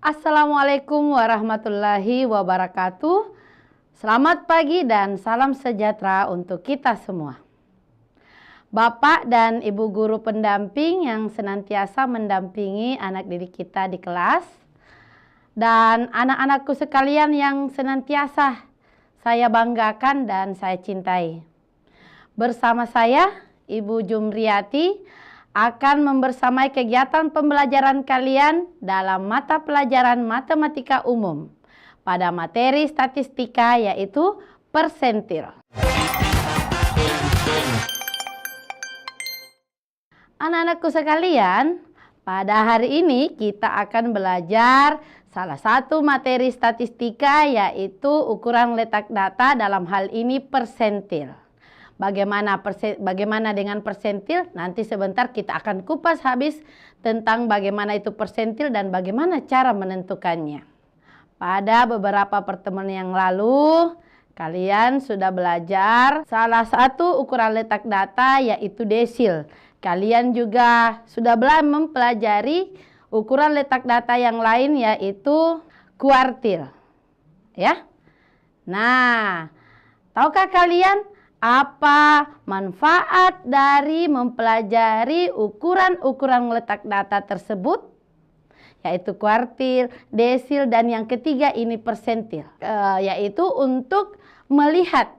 Assalamualaikum warahmatullahi wabarakatuh. Selamat pagi dan salam sejahtera untuk kita semua. Bapak dan Ibu guru pendamping yang senantiasa mendampingi anak didik kita di kelas, dan anak-anakku sekalian yang senantiasa saya banggakan dan saya cintai. Bersama saya, Ibu Jumriyati, akan membersamai kegiatan pembelajaran kalian dalam mata pelajaran matematika umum pada materi statistika, yaitu persentil. Anak-anakku sekalian, pada hari ini kita akan belajar salah satu materi statistika, yaitu ukuran letak data, dalam hal ini persentil. Bagaimana dengan persentil? Nanti sebentar kita akan kupas habis tentang bagaimana itu persentil dan bagaimana cara menentukannya. Pada beberapa pertemuan yang lalu, kalian sudah belajar salah satu ukuran letak data, yaitu desil. Kalian juga sudah mempelajari ukuran letak data yang lain, yaitu kuartil. Ya. Nah, tahukah kalian apa manfaat dari mempelajari ukuran-ukuran letak data tersebut? Yaitu kuartil, desil, dan yang ketiga ini persentil. Yaitu untuk melihat,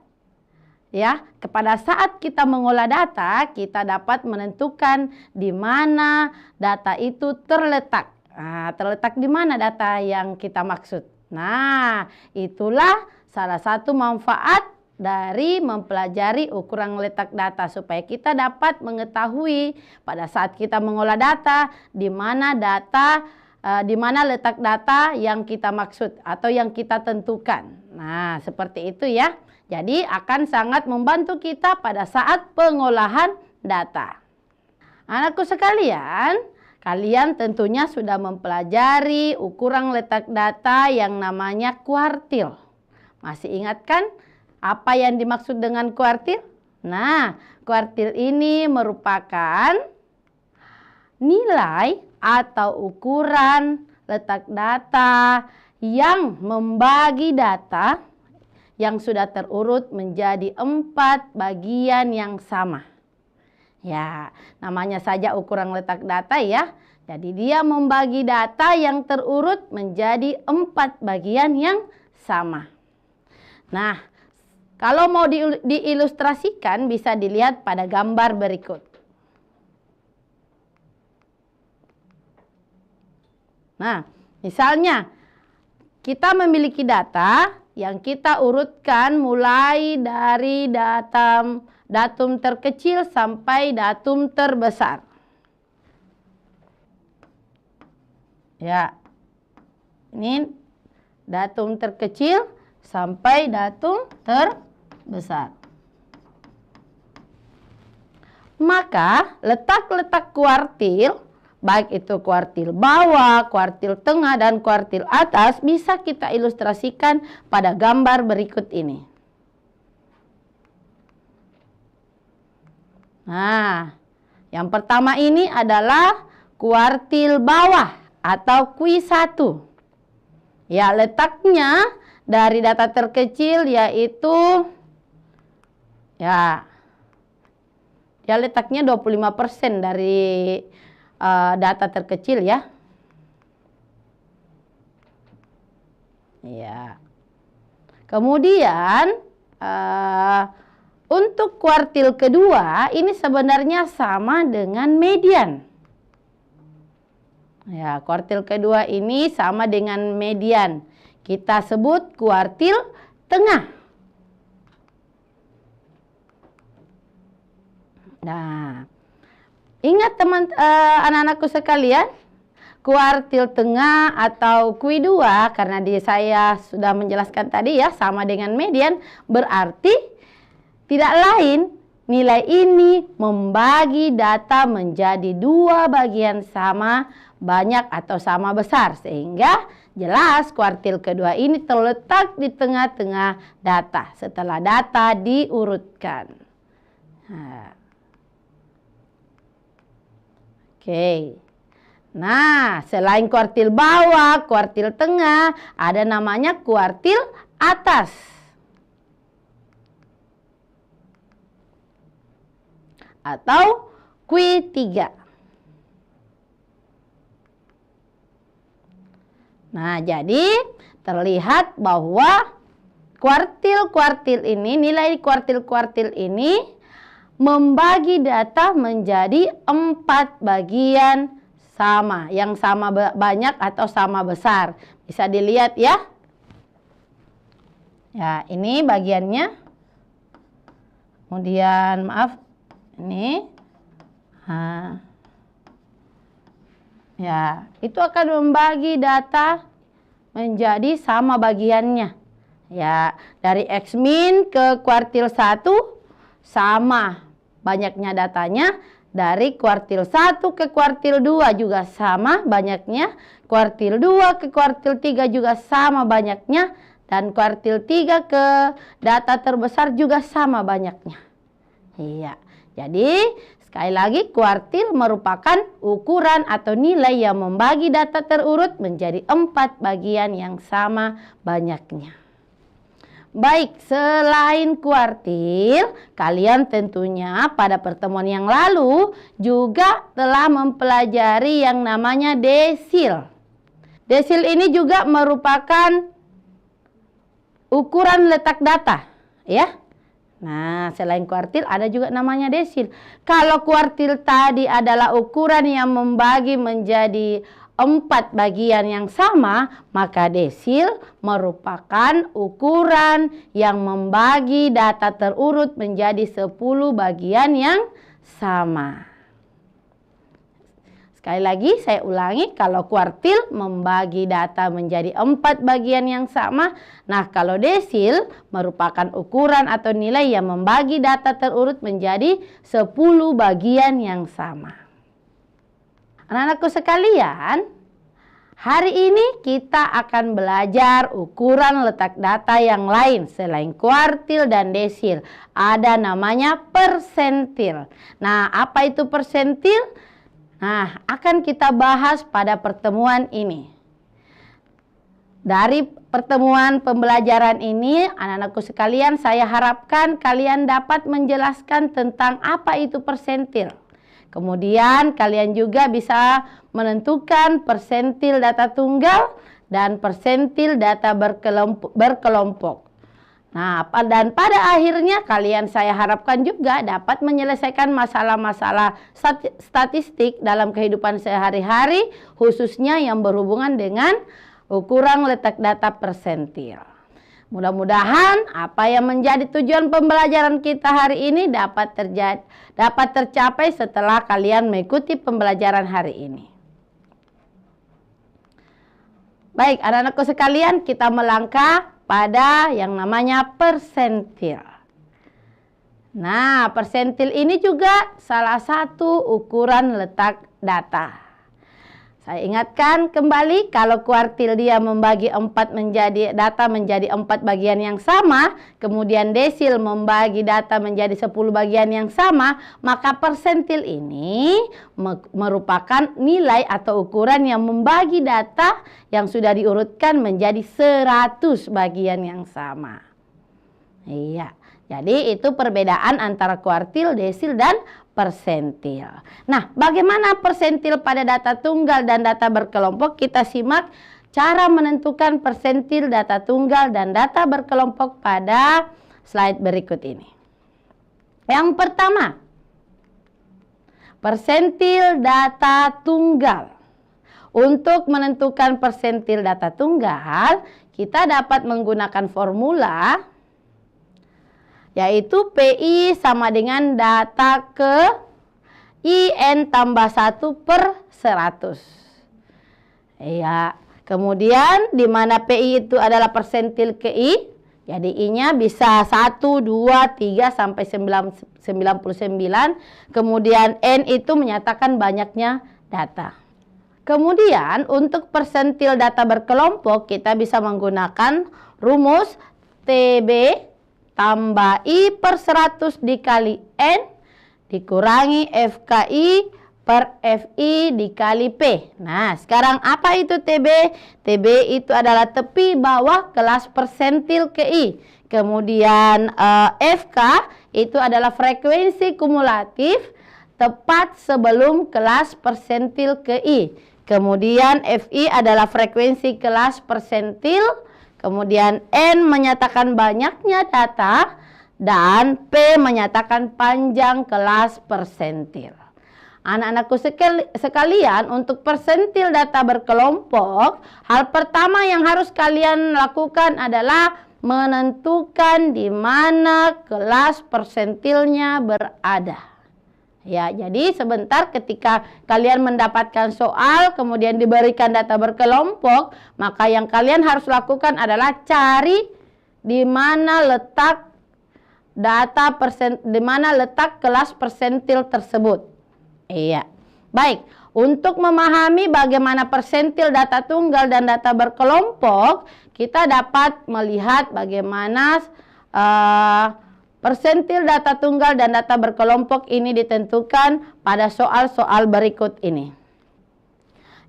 ya, pada saat kita mengolah data, kita dapat menentukan di mana data itu terletak. Nah, terletak di mana data yang kita maksud. Nah, itulah salah satu manfaat dari mempelajari ukuran letak data, supaya kita dapat mengetahui pada saat kita mengolah data di mana letak data yang kita maksud atau yang kita tentukan. Nah, seperti itu ya. Jadi akan sangat membantu kita pada saat pengolahan data. Anakku sekalian, kalian tentunya sudah mempelajari ukuran letak data yang namanya kuartil. Masih ingat kan apa yang dimaksud dengan kuartil? Nah, kuartil ini merupakan nilai atau ukuran letak data yang membagi data yang sudah terurut menjadi 4 bagian yang sama. Ya, namanya saja ukuran letak data ya. Jadi dia membagi data yang terurut menjadi 4 bagian yang sama. Nah, kalau mau diilustrasikan bisa dilihat pada gambar berikut. Nah, misalnya kita memiliki data yang kita urutkan mulai dari datum terkecil sampai datum terbesar. Ya, ini datum terkecil sampai datum terbesar. Maka letak-letak kuartil, baik itu kuartil bawah, kuartil tengah, dan kuartil atas, bisa kita ilustrasikan pada gambar berikut ini. Nah, yang pertama ini adalah kuartil bawah atau Q1. Ya, letaknya dari data terkecil yaitu ya letaknya 25% dari data terkecil ya. Ya. Kemudian untuk kuartil kedua ini sebenarnya sama dengan median. Ya, kuartil kedua ini sama dengan median. Kita sebut kuartil tengah. Nah, ingat anak-anakku sekalian, kuartil tengah atau Q2, karena saya sudah menjelaskan tadi ya, sama dengan median, berarti tidak lain nilai ini membagi data menjadi 2 bagian sama banyak atau sama besar, sehingga jelas kuartil kedua ini terletak di tengah-tengah data setelah data diurutkan. Nah. Oke. Nah, selain kuartil bawah, kuartil tengah, ada namanya kuartil atas. Atau Q3. Nah, jadi terlihat bahwa kuartil-kuartil ini, nilai kuartil-kuartil ini membagi data menjadi 4 bagian sama, yang sama banyak atau sama besar. Bisa dilihat ya. Ya, ini bagiannya. Kemudian maaf, ini. Nah. Ya, itu akan membagi data menjadi sama bagiannya. Ya, dari X-min ke kuartil 1 sama banyaknya datanya. Dari kuartil 1 ke kuartil 2 juga sama banyaknya. Kuartil 2 ke kuartil 3 juga sama banyaknya. Dan kuartil 3 ke data terbesar juga sama banyaknya. Iya, jadi sekali lagi, kuartil merupakan ukuran atau nilai yang membagi data terurut menjadi 4 bagian yang sama banyaknya. Baik, selain kuartil, kalian tentunya pada pertemuan yang lalu juga telah mempelajari yang namanya desil. Desil ini juga merupakan ukuran letak data, ya. Nah, selain kuartil ada juga namanya desil. Kalau kuartil tadi adalah ukuran yang membagi menjadi 4 bagian yang sama, maka desil merupakan ukuran yang membagi data terurut menjadi 10 bagian yang sama. Sekali lagi saya ulangi, kalau kuartil membagi data menjadi 4 bagian yang sama. Nah, kalau desil merupakan ukuran atau nilai yang membagi data terurut menjadi 10 bagian yang sama. Anak-anakku sekalian, hari ini kita akan belajar ukuran letak data yang lain selain kuartil dan desil. Ada namanya persentil. Nah, apa itu persentil? Nah, akan kita bahas pada pertemuan ini. Dari pertemuan pembelajaran ini, anak-anakku sekalian, saya harapkan kalian dapat menjelaskan tentang apa itu persentil. Kemudian kalian juga bisa menentukan persentil data tunggal dan persentil data berkelompok. Nah, dan pada akhirnya kalian saya harapkan juga dapat menyelesaikan masalah-masalah statistik dalam kehidupan sehari-hari, khususnya yang berhubungan dengan ukuran letak data persentil. Mudah-mudahan apa yang menjadi tujuan pembelajaran kita hari ini dapat tercapai setelah kalian mengikuti pembelajaran hari ini. Baik, anak-anakku sekalian, kita melangkah pada yang namanya persentil. Nah, persentil ini juga salah satu ukuran letak data. Saya ingatkan kembali, kalau kuartil dia membagi data menjadi 4 bagian yang sama, kemudian desil membagi data menjadi 10 bagian yang sama, maka persentil ini merupakan nilai atau ukuran yang membagi data yang sudah diurutkan menjadi 100 bagian yang sama. Iya, jadi itu perbedaan antara kuartil, desil, dan persentil. Nah, bagaimana persentil pada data tunggal dan data berkelompok? Kita simak cara menentukan persentil data tunggal dan data berkelompok pada slide berikut ini. Yang pertama, persentil data tunggal. Untuk menentukan persentil data tunggal, kita dapat menggunakan formula, yaitu PI sama dengan data ke IN tambah 1 per 100. Ya, kemudian di mana PI itu adalah persentil ke I, jadi I-nya bisa 1, 2, 3 sampai 99. Kemudian N itu menyatakan banyaknya data. Kemudian untuk persentil data berkelompok kita bisa menggunakan rumus TB tambah I per 100 dikali N dikurangi FKI per FI dikali P. Nah, sekarang apa itu TB? TB itu adalah tepi bawah kelas persentil ke I. Kemudian FK itu adalah frekuensi kumulatif tepat sebelum kelas persentil ke I. Kemudian FI adalah frekuensi kelas persentil. Kemudian N menyatakan banyaknya data dan P menyatakan panjang kelas persentil. Anak-anakku sekalian, untuk persentil data berkelompok, hal pertama yang harus kalian lakukan adalah menentukan di mana kelas persentilnya berada. Ya, jadi sebentar ketika kalian mendapatkan soal, kemudian diberikan data berkelompok, maka yang kalian harus lakukan adalah cari di mana letak kelas persentil tersebut. Iya. Baik, untuk memahami bagaimana persentil data tunggal dan data berkelompok, kita dapat melihat bagaimana persentil data tunggal dan data berkelompok ini ditentukan pada soal-soal berikut ini.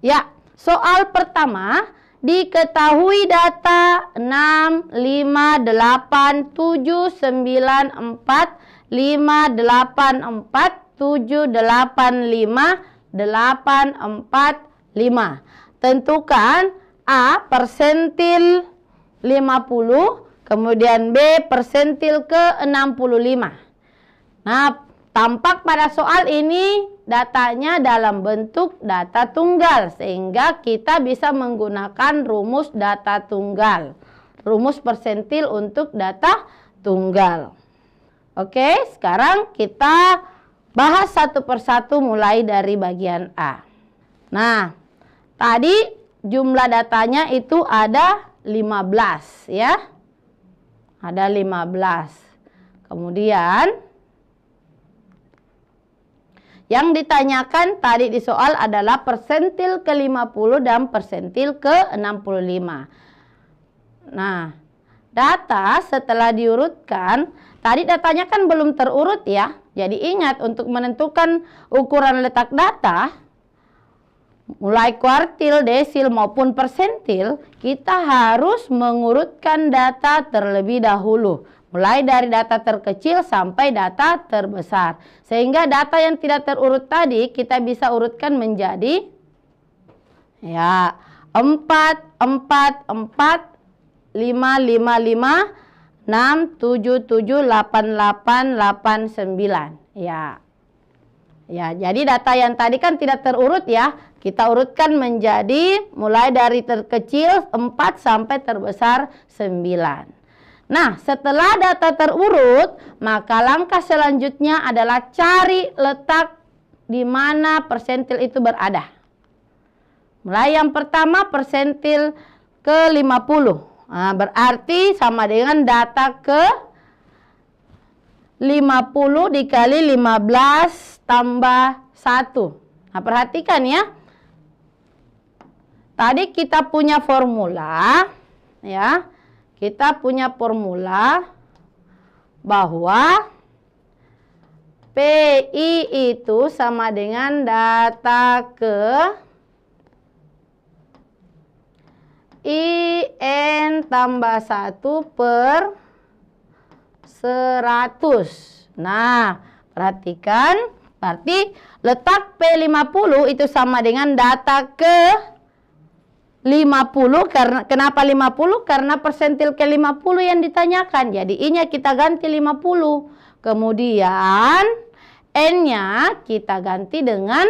Ya, soal pertama, diketahui data 6, 5, 8, 7, 9, 4, 5, 8, 4, 7, 8, 5, 8, 4, 5. Tentukan A persentil 50, kemudian B persentil ke 65. Nah, tampak pada soal ini datanya dalam bentuk data tunggal, sehingga kita bisa menggunakan rumus data tunggal. Rumus persentil untuk data tunggal. Oke, sekarang kita bahas satu persatu mulai dari bagian A. Nah, tadi jumlah datanya itu ada 15 ya. Ada 15. Kemudian yang ditanyakan tadi di soal adalah persentil ke 50 dan persentil ke 65. Nah, data setelah diurutkan, tadi datanya kan belum terurut ya. Jadi ingat, untuk menentukan ukuran letak data, mulai kuartil, desil maupun persentil, kita harus mengurutkan data terlebih dahulu. Mulai dari data terkecil sampai data terbesar. Sehingga data yang tidak terurut tadi kita bisa urutkan menjadi ya 4, 4, 4, 5, 5, 5, 6, 7, 7, 8, 8, 8, 9. Ya. Ya, jadi data yang tadi kan tidak terurut ya. Kita urutkan menjadi mulai dari terkecil 4 sampai terbesar 9. Nah, setelah data terurut, maka langkah selanjutnya adalah cari letak di mana persentil itu berada. Mulai yang pertama persentil ke 50. Nah, berarti sama dengan data ke 50 dikali 15 tambah 1. Nah, perhatikan ya. Tadi kita punya formula ya. Kita punya formula bahwa PI itu sama dengan data ke IN tambah 1 per 100. Nah, perhatikan, berarti letak P50 itu sama dengan data ke 50. Kenapa 50? Karena persentil ke 50 yang ditanyakan. Jadi I-nya kita ganti 50. Kemudian N-nya kita ganti dengan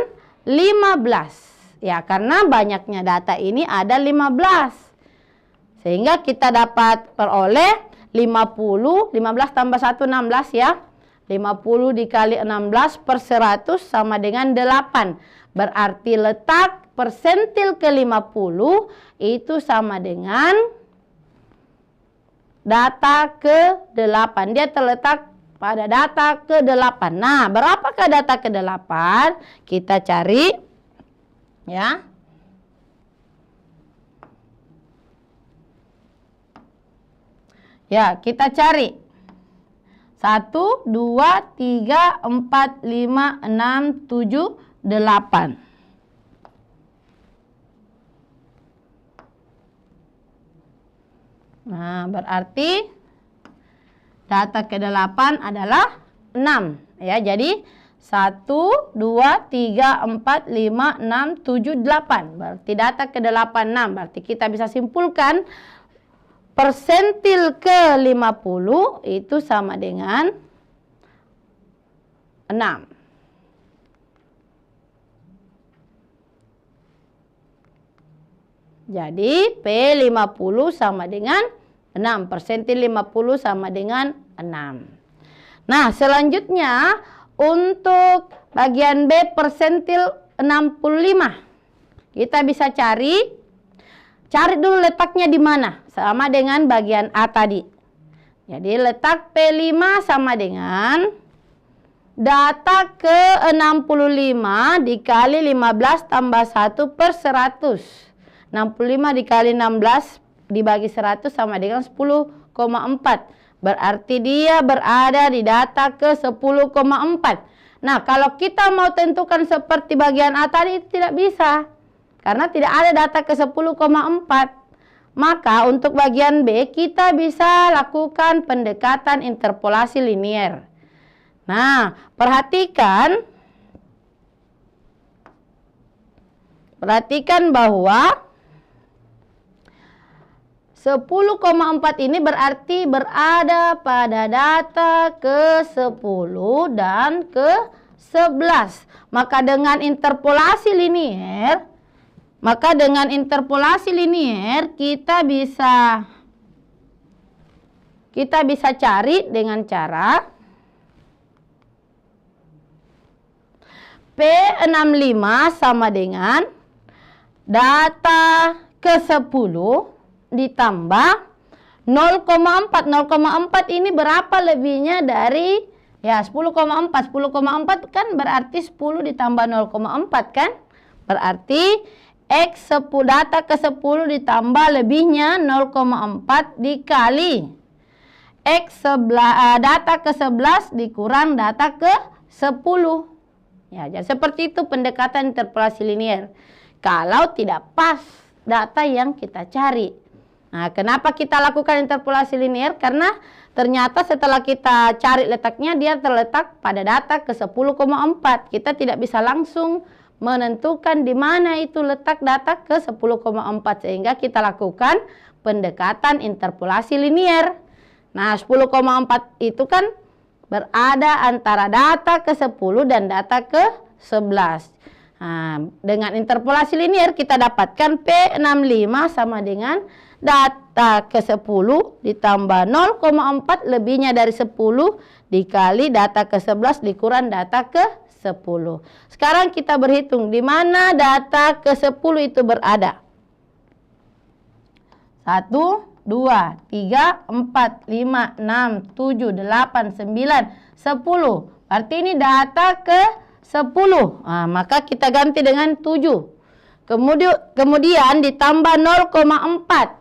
15. Ya, karena banyaknya data ini ada 15. Sehingga kita dapat peroleh 50, 15 tambah 1, 16 ya. 50 dikali 16 per 100 sama dengan 8. Berarti letak persentil ke 50 itu sama dengan data ke 8. Dia terletak pada data ke 8. Nah, berapakah data ke 8? Kita cari ya. Ya, kita cari. 1, 2, 3, 4, 5, 6, 7, Nah, berarti data ke-8 adalah 6. Ya, jadi 1, 2, 3, 4, 5, 6, 7, 8. Berarti data ke-8 6. Berarti kita bisa simpulkan persentil ke-50 itu sama dengan 6. Jadi P50 sama dengan 6. Persentil 50 sama dengan 6. Nah, selanjutnya untuk bagian B persentil 65. Kita bisa cari dulu letaknya di mana. Sama dengan bagian A tadi. Jadi letak P5 sama dengan data ke-65 dikali 15 tambah 1 per 100. 65 dikali 16 dibagi 100 sama dengan 10,4. Berarti dia berada di data ke 10,4. Nah, kalau kita mau tentukan seperti bagian A tadi itu tidak bisa. Karena tidak ada data ke 10,4. Maka untuk bagian B kita bisa lakukan pendekatan interpolasi linier. Nah, perhatikan bahwa 10,4 ini berarti berada pada data ke-10 dan ke-11. Maka dengan interpolasi linier, kita bisa cari dengan cara P65 sama dengan data ke-10 ditambah 0,4. 0,4 ini berapa lebihnya dari 10,4. 10,4 kan berarti 10 ditambah 0,4 kan? Berarti X 10 data ke-10 ditambah lebihnya 0,4 dikali X data ke-11 dikurang data ke-10. Ya, jadi seperti itu pendekatan interpolasi linier. Kalau tidak pas data yang kita cari. Nah, kenapa kita lakukan interpolasi linier? Karena ternyata setelah kita cari letaknya dia terletak pada data ke 10,4. Kita tidak bisa langsung menentukan di mana itu letak data ke 10,4 sehingga kita lakukan pendekatan interpolasi linier. Nah, 10,4 itu kan berada antara data ke 10 dan data ke 11. Nah, dengan interpolasi linier kita dapatkan P65 sama dengan data ke-10 ditambah 0,4 lebihnya dari 10 dikali data ke-11 dikurang data ke-10. Sekarang kita berhitung di mana data ke-10 itu berada. 1, 2, 3, 4, 5, 6, 7, 8, 9, 10. Berarti ini data ke-10. Nah, maka kita ganti dengan 7. Kemudian ditambah 0,4.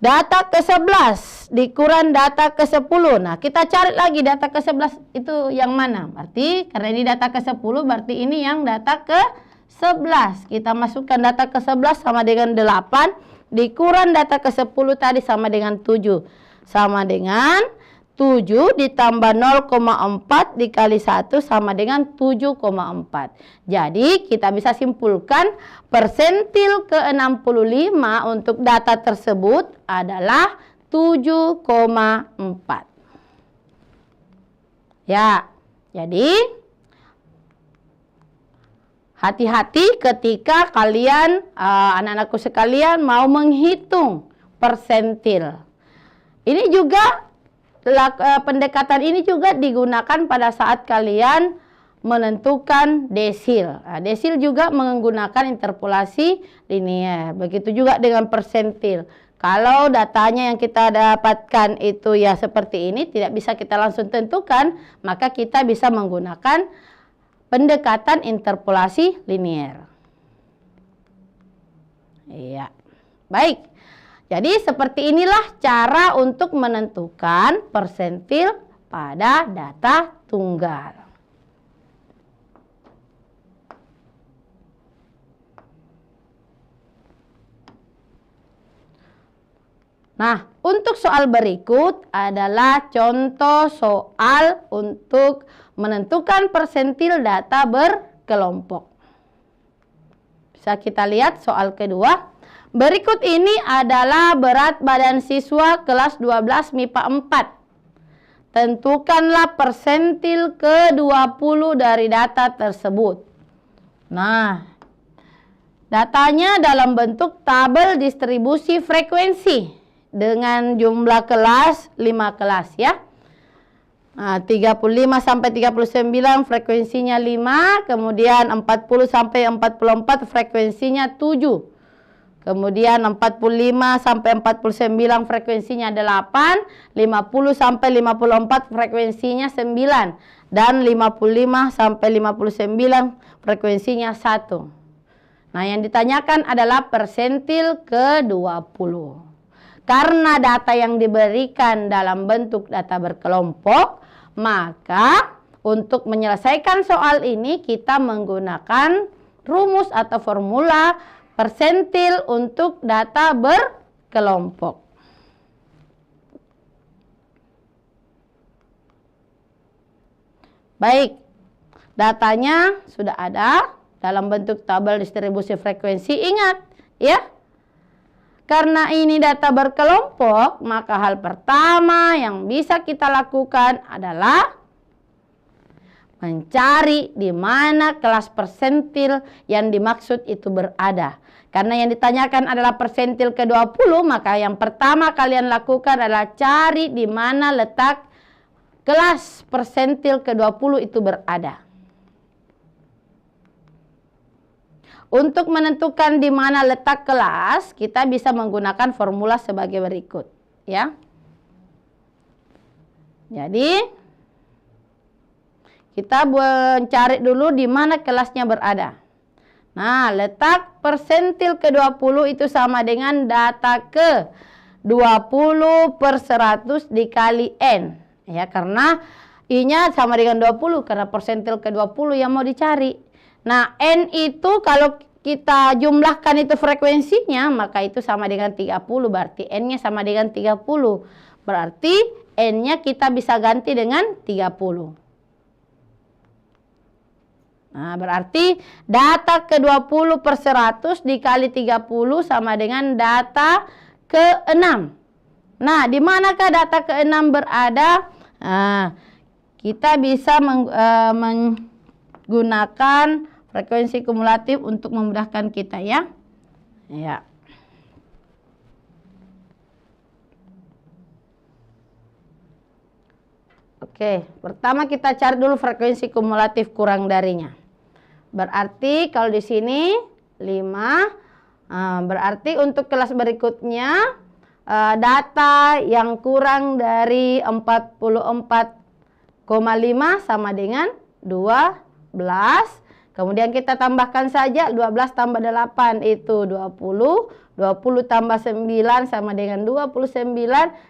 Data ke-11 dikurang data ke-10. Nah, kita cari lagi data ke-11 itu yang mana? Berarti karena ini data ke-10 berarti ini yang data ke-11. Kita masukkan data ke-11 sama dengan 8 dikurang data ke-10 tadi sama dengan 7. Sama dengan 7 ditambah 0,4 dikali 1 sama dengan 7,4. Jadi kita bisa simpulkan persentil ke-65 untuk data tersebut adalah 7,4. Ya, jadi hati-hati ketika kalian, anak-anakku sekalian, mau menghitung persentil. Ini juga pendekatan ini juga digunakan pada saat kalian menentukan desil. Nah, desil juga menggunakan interpolasi linier. Begitu juga dengan persentil. Kalau datanya yang kita dapatkan itu ya seperti ini, tidak bisa kita langsung tentukan, maka kita bisa menggunakan pendekatan interpolasi linier. Iya. Baik. Jadi seperti inilah cara untuk menentukan persentil pada data tunggal. Nah, untuk soal berikut adalah contoh soal untuk menentukan persentil data berkelompok. Bisa kita lihat soal kedua. Berikut ini adalah berat badan siswa kelas 12 MIPA 4. Tentukanlah persentil ke-20 dari data tersebut. Nah, datanya dalam bentuk tabel distribusi frekuensi dengan jumlah kelas 5 kelas ya. Nah, 35 sampai 39 frekuensinya 5, kemudian 40 sampai 44 frekuensinya 7. Kemudian 45 sampai 49 frekuensinya 8, 50 sampai 54 frekuensinya 9 dan 55 sampai 59 frekuensinya 1. Nah, yang ditanyakan adalah persentil ke-20. Karena data yang diberikan dalam bentuk data berkelompok, maka untuk menyelesaikan soal ini kita menggunakan rumus atau formula persentil untuk data berkelompok. Baik, datanya sudah ada dalam bentuk tabel distribusi frekuensi. Ingat ya, karena ini data berkelompok, maka hal pertama yang bisa kita lakukan adalah mencari di mana kelas persentil yang dimaksud itu berada. Karena yang ditanyakan adalah persentil ke-20, maka yang pertama kalian lakukan adalah cari di mana letak kelas persentil ke-20 itu berada. Untuk menentukan di mana letak kelas, kita bisa menggunakan formula sebagai berikut, ya. Jadi, kita mencari dulu di mana kelasnya berada. Nah, letak persentil ke-20 itu sama dengan data ke-20 per 100 dikali N. Ya, karena I-nya sama dengan 20, karena persentil ke-20 yang mau dicari. Nah, N itu kalau kita jumlahkan itu frekuensinya, maka itu sama dengan 30, berarti N-nya sama dengan 30. Berarti N-nya kita bisa ganti dengan 30. Nah, berarti data ke-20 per 100 dikali 30 sama dengan data ke-6. Nah, di manakah data ke-6 berada? Nah, kita bisa menggunakan frekuensi kumulatif untuk memudahkan kita ya. Ya. Oke, pertama kita cari dulu frekuensi kumulatif kurang darinya. Berarti kalau di sini 5, berarti untuk kelas berikutnya data yang kurang dari 44,5 sama dengan 12. Kemudian kita tambahkan saja 12 tambah 8 itu 20. 20 tambah 9 sama dengan 29.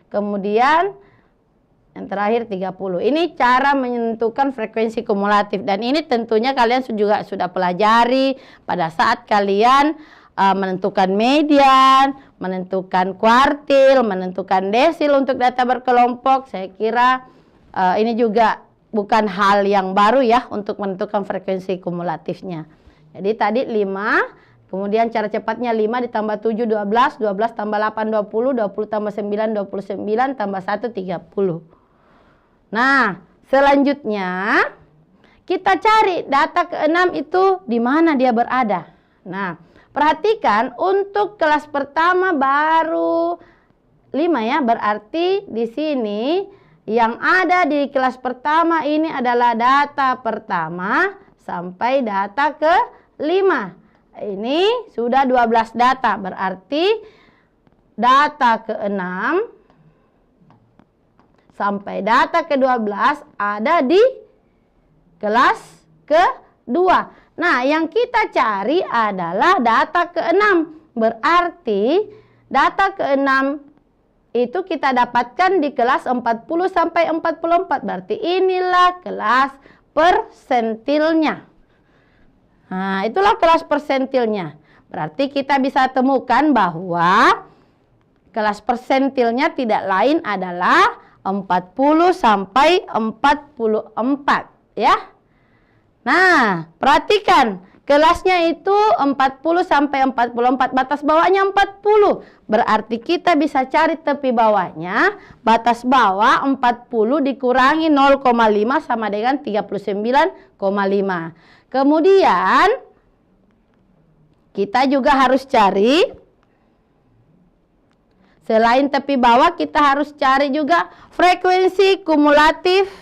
Kemudian yang terakhir 30. Ini cara menentukan frekuensi kumulatif. Dan ini tentunya kalian juga sudah pelajari pada saat kalian menentukan median, menentukan kuartil, menentukan desil untuk data berkelompok. Saya kira ini juga bukan hal yang baru ya untuk menentukan frekuensi kumulatifnya. Jadi tadi 5, kemudian cara cepatnya 5 ditambah 7, 12, 12 tambah 8, 20, 20 tambah 9, 29, tambah 1, 30. Nah, selanjutnya kita cari data ke-6 itu di mana dia berada. Nah, perhatikan untuk kelas pertama baru 5 ya, berarti di sini yang ada di kelas pertama ini adalah data pertama sampai data ke-5. Ini sudah 12 data, berarti data ke-6 sampai data ke-12 ada di kelas ke-2. Nah, yang kita cari adalah data ke-6. Berarti data ke-6 itu kita dapatkan di kelas 40 sampai 44. Berarti inilah kelas persentilnya. Nah, itulah kelas persentilnya. Berarti kita bisa temukan bahwa Kelas persentilnya tidak lain adalah 40 sampai 44 ya. Nah, perhatikan kelasnya itu 40 sampai 44, batas bawahnya 40. Berarti kita bisa cari tepi bawahnya, batas bawah 40 dikurangi 0,5 sama dengan 39,5. Kemudian kita juga harus cari, selain tepi bawah, kita harus cari juga frekuensi kumulatif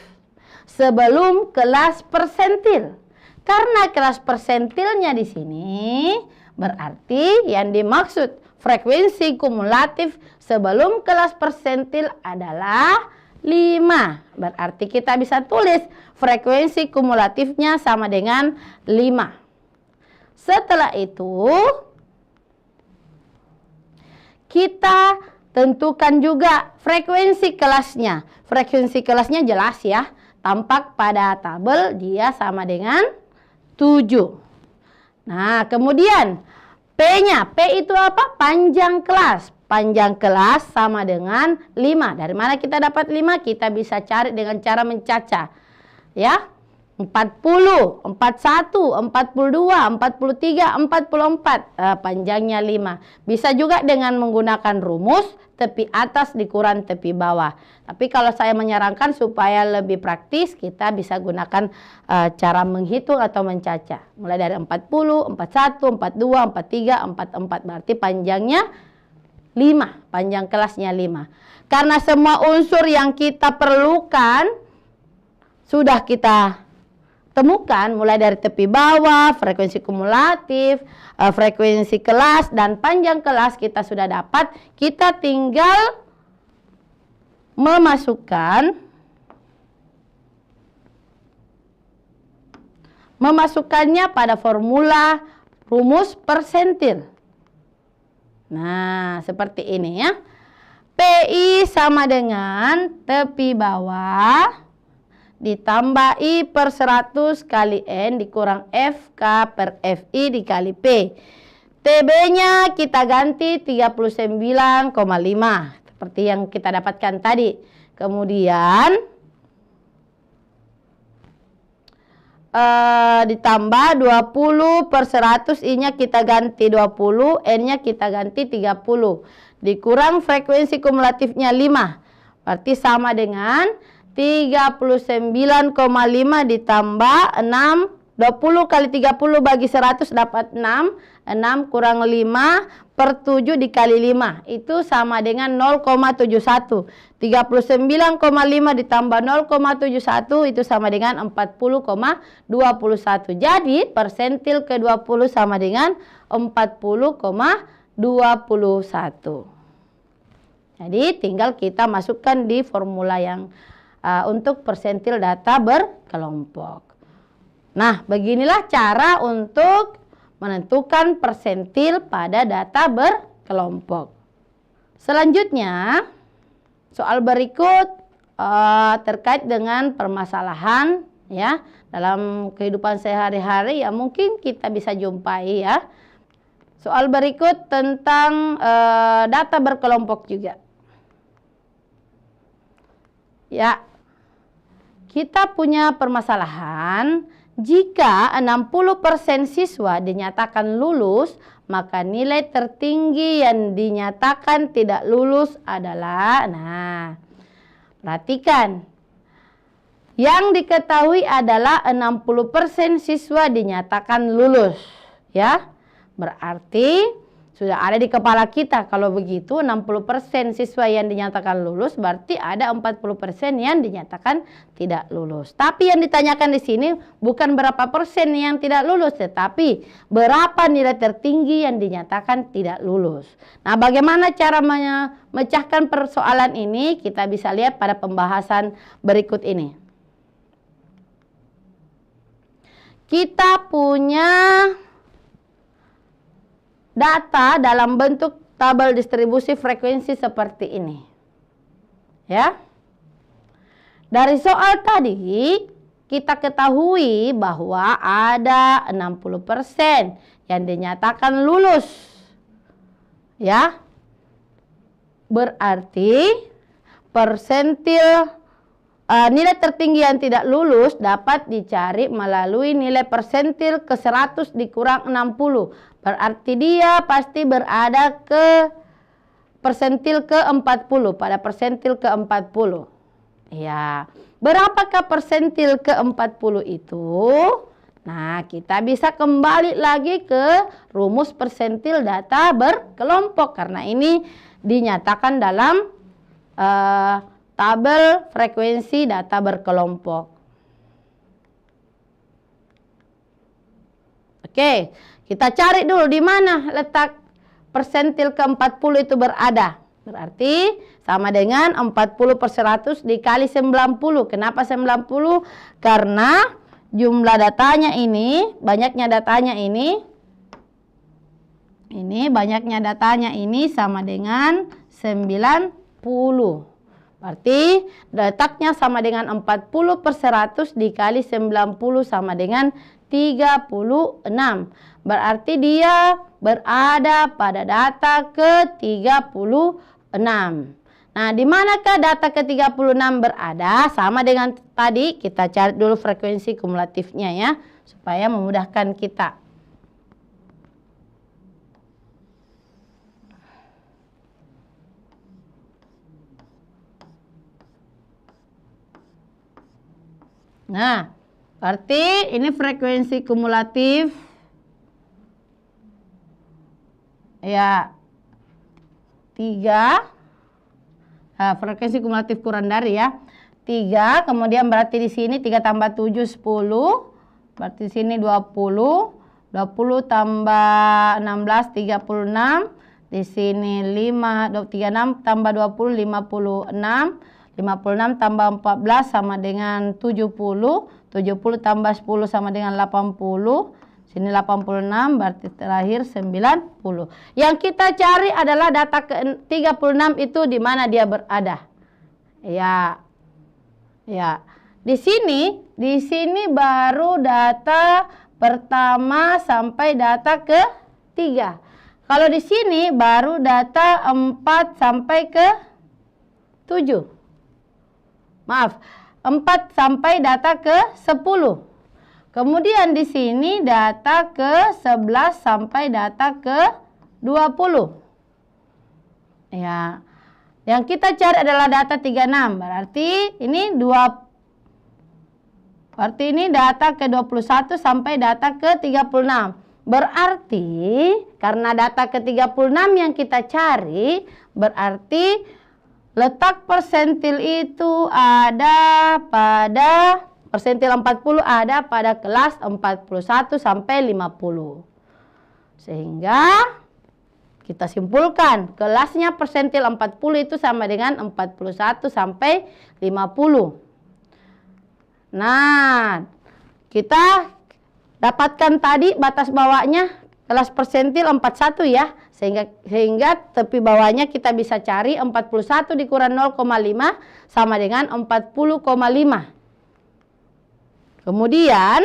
sebelum kelas persentil. Karena kelas persentilnya di sini berarti yang dimaksud frekuensi kumulatif sebelum kelas persentil adalah 5. Berarti kita bisa tulis frekuensi kumulatifnya sama dengan 5. Setelah itu kita tentukan juga frekuensi kelasnya. Frekuensi kelasnya jelas ya. Tampak pada tabel dia sama dengan 7. Nah, kemudian P-nya. P itu apa? Panjang kelas. Panjang kelas sama dengan 5. Dari mana kita dapat 5? Kita bisa cari dengan cara mencaca. Ya. 40, 41, 42, 43, 44. Panjangnya 5. Bisa juga dengan menggunakan rumus tepi atas dikurang tepi bawah. Tapi kalau saya menyarankan supaya lebih praktis, kita bisa gunakan cara menghitung atau mencaca. Mulai dari 40, 41, 42, 43, 44. Berarti panjangnya 5. Panjang kelasnya 5. Karena semua unsur yang kita perlukan sudah kita temukan, mulai dari tepi bawah, frekuensi kumulatif, frekuensi kelas, dan panjang kelas kita sudah dapat. Kita tinggal memasukkannya pada formula rumus persentil. Nah, seperti ini ya. PI sama dengan tepi bawah ditambah I per 100 kali N dikurang FK per FI dikali P. TB-nya kita ganti 39,5 seperti yang kita dapatkan tadi. Kemudian ditambah 20 per 100, I-nya kita ganti 20, N-nya kita ganti 30. Dikurang frekuensi kumulatifnya 5. Berarti sama dengan 39,5 ditambah 6, 20 kali 30 bagi 100 dapat 6. 6 kurang 5 per 7 dikali 5. Itu sama dengan 0,71. 39,5 ditambah 0,71 itu sama dengan 40,21. Jadi persentil ke-20 sama dengan 40,21. Jadi tinggal kita masukkan di formula yang untuk persentil data berkelompok. Nah, beginilah cara untuk menentukan persentil pada data berkelompok. Selanjutnya, soal berikut terkait dengan permasalahan ya dalam kehidupan sehari-hari ya mungkin kita bisa jumpai ya. Soal berikut tentang data berkelompok juga. Ya, kita punya permasalahan jika 60% siswa dinyatakan lulus, maka nilai tertinggi yang dinyatakan tidak lulus adalah, nah, perhatikan. Yang diketahui adalah 60% siswa dinyatakan lulus, ya. Berarti sudah ada di kepala kita kalau begitu 60% siswa yang dinyatakan lulus berarti ada 40% yang dinyatakan tidak lulus. Tapi yang ditanyakan di sini bukan berapa persen yang tidak lulus tetapi berapa nilai tertinggi yang dinyatakan tidak lulus. Nah, bagaimana cara memecahkan persoalan ini? Kita bisa lihat pada pembahasan berikut ini. Kita punya data dalam bentuk tabel distribusi frekuensi seperti ini. Ya. Dari soal tadi kita ketahui bahwa ada 60% yang dinyatakan lulus. Ya. Berarti persentil nilai tertinggi yang tidak lulus dapat dicari melalui nilai persentil ke 100 dikurang 60. Berarti dia pasti berada ke persentil ke 40, pada persentil ke 40. Ya, berapakah persentil ke 40 itu? Nah, kita bisa kembali lagi ke rumus persentil data berkelompok karena ini dinyatakan dalam tabel frekuensi data berkelompok. Oke, kita cari dulu di mana letak persentil ke 40 itu berada. Berarti sama dengan 40/100 dikali 90. Kenapa 90? Karena jumlah datanya ini, banyaknya datanya ini banyaknya datanya ini sama dengan 90. Berarti letaknya sama dengan 40/100 dikali 90 sama dengan 36. Berarti dia berada pada data ke-36. Nah, di manakah data ke-36 berada? Sama dengan tadi, kita cari dulu frekuensi kumulatifnya ya, supaya memudahkan kita. Nah, berarti ini frekuensi kumulatif ya 3. Nah, frekuensi kumulatif kurang dari ya 3, kemudian berarti di sini 3 tambah 7 10, berarti di sini 20 tambah 16 36, di sini 36 tambah 20 56, 56 tambah 14 sama dengan 70 tambah 10 sama dengan 80, sini 86, berarti terakhir 90. Yang kita cari adalah data ke-36 itu di mana dia berada. Ya. Di sini baru data pertama sampai data ke-3. Kalau di sini baru data 4 sampai ke-7. Maaf, 4 sampai data ke-10. Kemudian di sini data ke-11 sampai data ke-20. Ya. Yang kita cari adalah data 36. Berarti ini data ke-21 sampai data ke-36. Berarti karena data ke-36 yang kita cari, berarti letak persentil itu ada pada persentil 40 ada pada kelas 41 sampai 50. Sehingga kita simpulkan kelasnya persentil 40 itu sama dengan 41 sampai 50. Nah, kita dapatkan tadi batas bawahnya kelas persentil 41 ya. Sehingga tepi bawahnya kita bisa cari 41 dikurang 0,5 sama dengan 40,5. Kemudian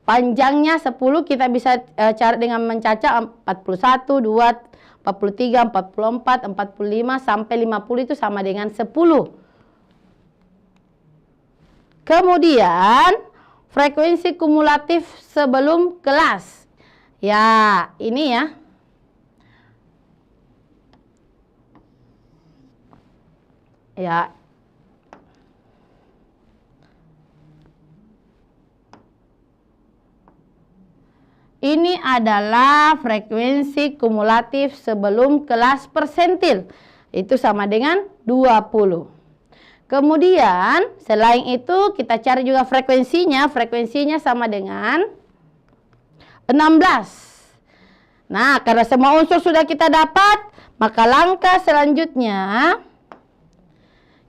panjangnya 10 kita bisa cari dengan mencacah 41, 2, 43, 44, 45 sampai 50 itu sama dengan 10. Kemudian frekuensi kumulatif sebelum kelas. Ya, ini ya. Ya. Ini adalah frekuensi kumulatif sebelum kelas persentil. Itu sama dengan 20. Kemudian selain itu kita cari juga frekuensinya. Frekuensinya sama dengan 16. Nah, karena semua unsur sudah kita dapat, maka langkah selanjutnya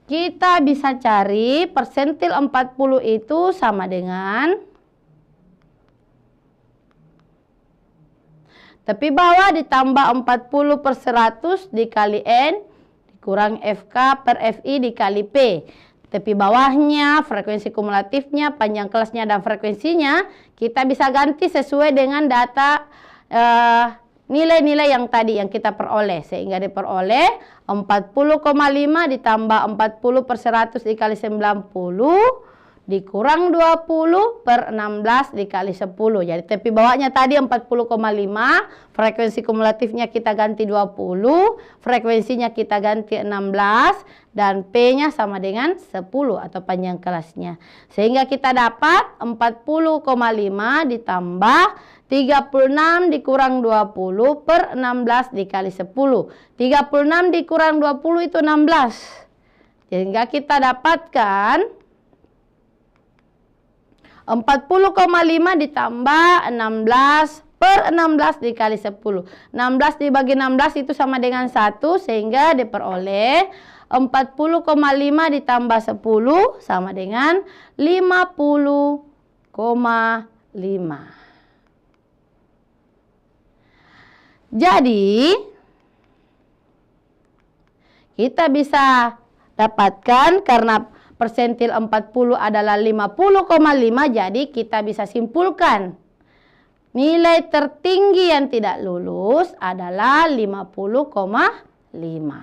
kita bisa cari persentil 40 itu sama dengan tepi bawah ditambah 40/100 dikali N dikurang FK per FI dikali P. Tepi bawahnya, frekuensi kumulatifnya, panjang kelasnya, dan frekuensinya kita bisa ganti sesuai dengan data nilai-nilai yang tadi yang kita peroleh. Sehingga diperoleh 40,5 ditambah 40 per 100 dikali 90 dikurang 20 per 16 dikali 10. Jadi tepi bawahnya tadi 40,5, frekuensi kumulatifnya kita ganti 20, frekuensinya kita ganti 16, dan P-nya sama dengan 10 atau panjang kelasnya. Sehingga kita dapat 40,5 ditambah 36 dikurang 20 per 16 dikali 10. 36 dikurang 20 itu 16. Sehingga kita dapatkan 40,5 ditambah 16 per 16 dikali 10. 16 dibagi 16 itu sama dengan 1, sehingga diperoleh 40,5 ditambah 10 sama dengan 50,5. Jadi kita bisa dapatkan karena persentil 40 adalah 50,5, jadi kita bisa simpulkan nilai tertinggi yang tidak lulus adalah 50,5.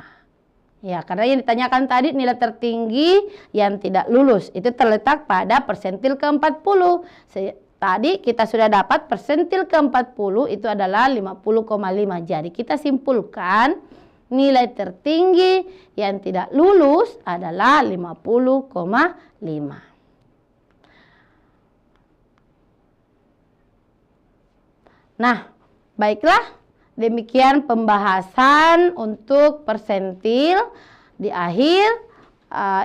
Ya, karena yang ditanyakan tadi nilai tertinggi yang tidak lulus itu terletak pada persentil ke-40. Tadi kita sudah dapat persentil ke-40 itu adalah 50,5. Jadi kita simpulkan nilai tertinggi yang tidak lulus adalah 50,5. Nah, baiklah, demikian pembahasan untuk persentil. Di akhir,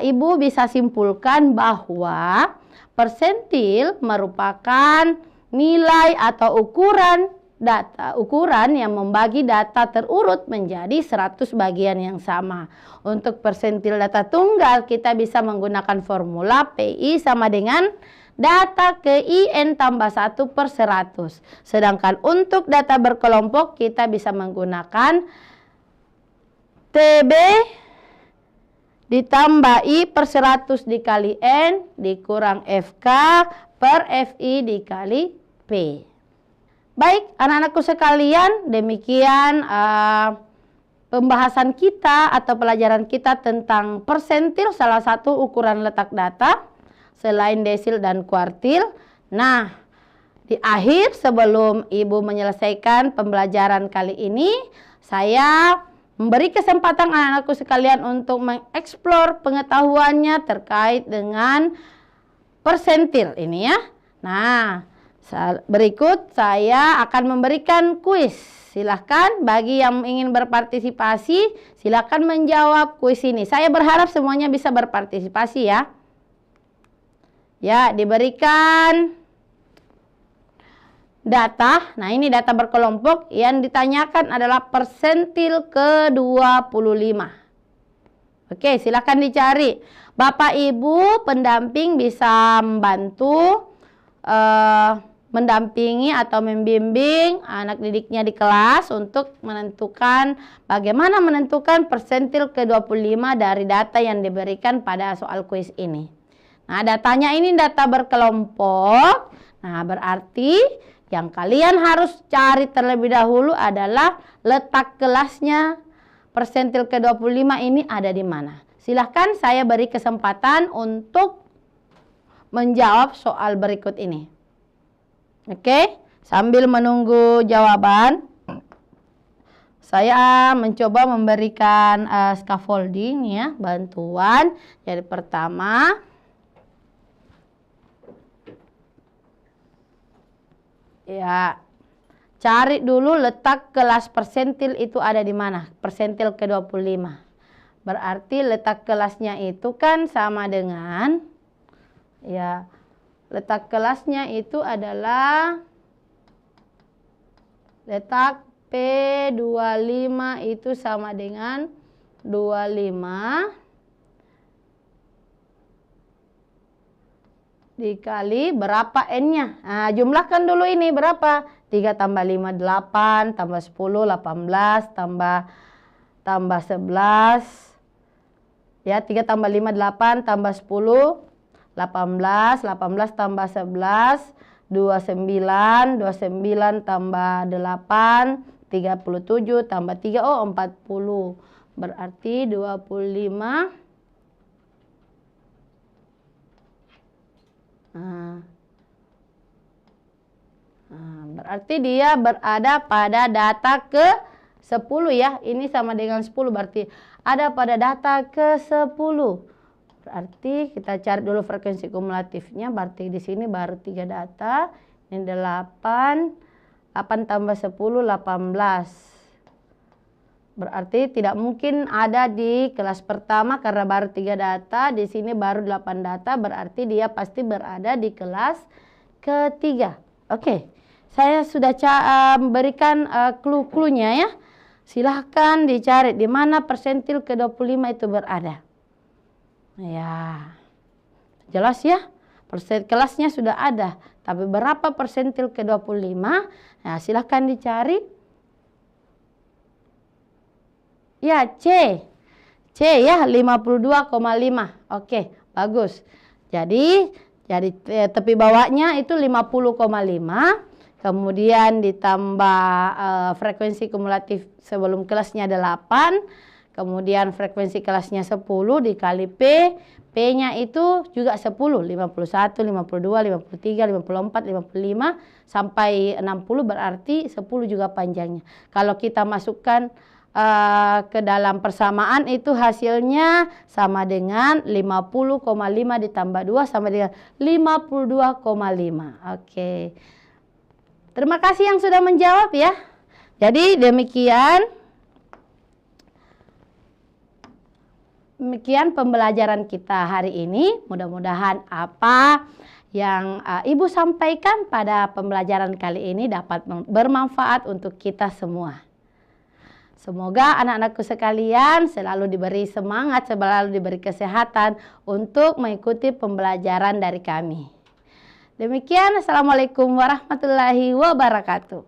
Ibu bisa simpulkan bahwa persentil merupakan nilai atau ukuran yang membagi data terurut menjadi 100 bagian yang sama. Untuk persentil data tunggal kita bisa menggunakan formula PI sama dengan data ke IN tambah 1 per 100. Sedangkan untuk data berkelompok kita bisa menggunakan TB ditambah I per 100 dikali N dikurang FK per FI dikali P. Baik, anak-anakku sekalian, demikian pembahasan kita atau pelajaran kita tentang persentil, salah satu ukuran letak data selain desil dan kuartil. Nah, di akhir sebelum Ibu menyelesaikan pembelajaran kali ini, saya memberi kesempatan anak-anakku sekalian untuk mengeksplor pengetahuannya terkait dengan persentil ini ya. Nah, berikut saya akan memberikan kuis. Silahkan bagi yang ingin berpartisipasi, silahkan menjawab kuis ini. Saya berharap semuanya bisa berpartisipasi ya. Ya, diberikan data. Nah, ini data berkelompok yang ditanyakan adalah persentil ke-25. Oke, silahkan dicari. Bapak Ibu pendamping bisa membantu mendampingi atau membimbing anak didiknya di kelas untuk menentukan bagaimana menentukan persentil ke-25 dari data yang diberikan pada soal kuis ini. Nah, datanya ini data berkelompok. Nah, berarti yang kalian harus cari terlebih dahulu adalah letak kelasnya persentil ke-25 ini ada di mana. Silahkan saya beri kesempatan untuk menjawab soal berikut ini. Oke, sambil menunggu jawaban, saya mencoba memberikan scaffolding ya, bantuan. Jadi pertama, ya, cari dulu letak kelas persentil itu ada di mana, persentil ke-25. Berarti letak kelasnya itu kan sama dengan, ya, letak kelasnya itu adalah letak P25 itu sama dengan 25 dikali berapa N-nya. Nah, jumlahkan dulu ini berapa? 3 tambah 5, 8, tambah 10, 18, tambah 11. Ya, 3 tambah 5, 8, tambah 10, 18, 18 tambah 11, 29, 29 tambah 8, 37 tambah 3, oh 40. Berarti 25. Berarti dia berada pada data ke 10 ya. Ini sama dengan 10, berarti ada pada data ke 10. Berarti kita cari dulu frekuensi kumulatifnya. Berarti di sini baru 3 data. Ini 8. 8 tambah 10, 18. Berarti tidak mungkin ada di kelas pertama karena baru 3 data. Di sini baru 8 data. Berarti dia pasti berada di kelas ketiga. Oke. Saya sudah berikan clue-cluenya ya. Silahkan dicari di mana persentil ke-25 itu berada. Ya, jelas ya. Kelasnya sudah ada. Tapi berapa persentil ke-25? Nah, silahkan dicari. Ya, C. C ya, 52,5. Oke, bagus. Jadi tepi bawahnya itu 50,5. Kemudian ditambah frekuensi kumulatif sebelum kelasnya 8. Kemudian frekuensi kelasnya 10 dikali P. P-nya itu juga 10. 51, 52, 53, 54, 55 sampai 60 berarti 10 juga panjangnya. Kalau kita masukkan ke dalam persamaan itu hasilnya sama dengan 50,5 ditambah 2 sama dengan 52,5. Oke. Terima kasih yang sudah menjawab ya. Jadi demikian pembelajaran kita hari ini. Mudah-mudahan apa yang Ibu sampaikan pada pembelajaran kali ini dapat bermanfaat untuk kita semua. Semoga anak-anakku sekalian selalu diberi semangat, selalu diberi kesehatan untuk mengikuti pembelajaran dari kami. Demikian, Assalamualaikum warahmatullahi wabarakatuh.